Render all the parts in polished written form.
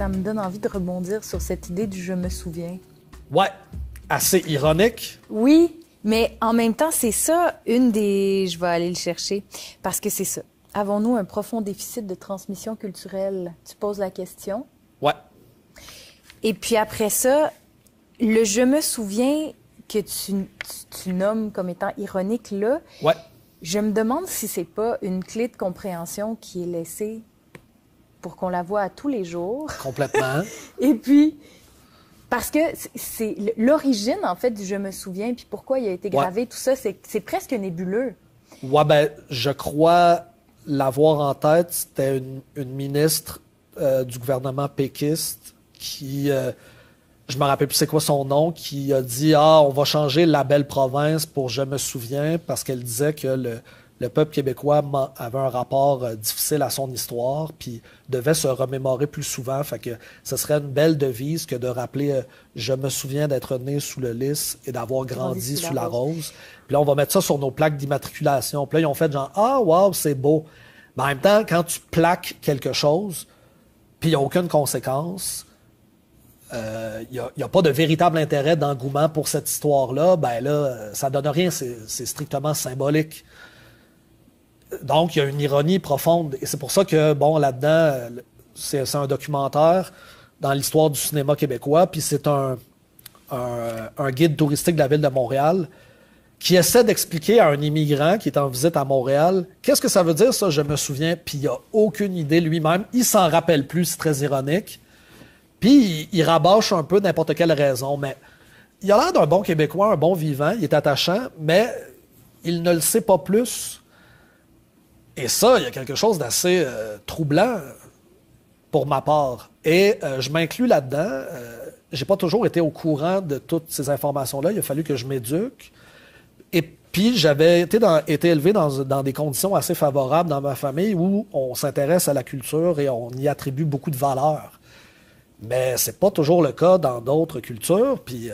ça me donne envie de rebondir sur cette idée du « je me souviens ». Ouais, assez ironique. Oui, mais en même temps, c'est ça une des... Je vais aller le chercher, parce que c'est ça. Avons-nous un profond déficit de transmission culturelle? Tu poses la question. Ouais. Et puis après ça, le « je me souviens » que tu nommes comme étant ironique là, Ouais. je me demande si c'est pas une clé de compréhension qui est laissée pour qu'on la voit à tous les jours. Complètement. Et puis, parce que c'est l'origine, en fait, du « je me souviens », puis pourquoi il a été gravé, tout ça, c'est presque nébuleux. Ouais, ben, je crois l'avoir en tête. C'était une ministre du gouvernement péquiste qui, je me rappelle plus c'est quoi son nom, qui a dit « Ah, on va changer la belle province pour Je me souviens » parce qu'elle disait que le peuple québécois avait un rapport difficile à son histoire, puis devait se remémorer plus souvent. Fait que ce serait une belle devise que de rappeler Je me souviens d'être né sous le lys et d'avoir grandi sous la rose. Puis là, on va mettre ça sur nos plaques d'immatriculation. Puis là, ils ont fait genre « Ah, wow, c'est beau ». Mais en même temps, quand tu plaques quelque chose, puis il n'y a aucune conséquence, il n'y a pas de véritable intérêt d'engouement pour cette histoire-là, ben là, ça donne rien, c'est strictement symbolique. Donc, il y a une ironie profonde. Et c'est pour ça que, bon, là-dedans, c'est un documentaire dans l'histoire du cinéma québécois, puis c'est un guide touristique de la ville de Montréal qui essaie d'expliquer à un immigrant qui est en visite à Montréal, qu'est-ce que ça veut dire, ça, je me souviens, puis il n'a aucune idée lui-même. Il s'en rappelle plus, c'est très ironique. Puis il rabâche un peu n'importe quelle raison, mais il a l'air d'un bon Québécois, un bon vivant, il est attachant, mais il ne le sait pas plus. Et ça, il y a quelque chose d'assez troublant pour ma part. Et je m'inclus là-dedans. J'ai pas toujours été au courant de toutes ces informations-là. Il a fallu que je m'éduque. Et puis, j'avais été élevé dans des conditions assez favorables dans ma famille où on s'intéresse à la culture et on y attribue beaucoup de valeur. Mais c'est pas toujours le cas dans d'autres cultures. Puis,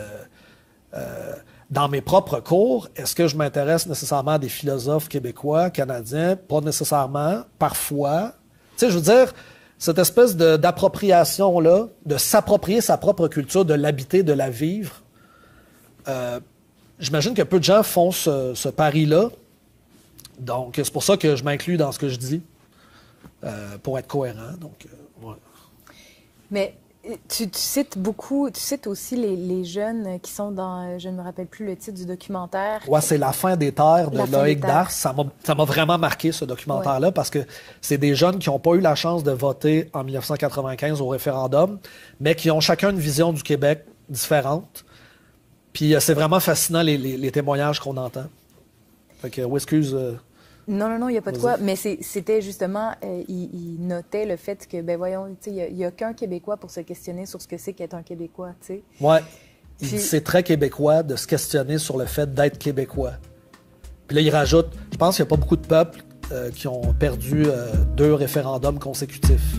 dans mes propres cours, est-ce que je m'intéresse nécessairement à des philosophes québécois, canadiens? Pas nécessairement. Parfois. Tu sais, je veux dire, cette espèce d'appropriation-là, de s'approprier sa propre culture, de l'habiter, de la vivre, j'imagine que peu de gens font ce pari-là. Donc, c'est pour ça que je m'inclus dans ce que je dis, pour être cohérent. Donc, ouais. Mais tu cites beaucoup, tu cites aussi les jeunes qui sont dans, je ne me rappelle plus le titre du documentaire. Ouais, c'est La fin des terres de Loïc Darce. Ça m'a vraiment marqué, ce documentaire-là, parce que c'est des jeunes qui n'ont pas eu la chance de voter en 1995 au référendum, mais qui ont chacun une vision du Québec différente. Puis c'est vraiment fascinant, les témoignages qu'on entend. Fait que, excuse... Non, il n'y a pas de quoi. Mais c'était justement, il notait le fait que, ben voyons, tu sais, il n'y a qu'un Québécois pour se questionner sur ce que c'est qu'être un Québécois, tu sais. Ouais. C'est très québécois de se questionner sur le fait d'être québécois. Puis là, il rajoute, je pense qu'il n'y a pas beaucoup de peuples qui ont perdu 2 référendums consécutifs.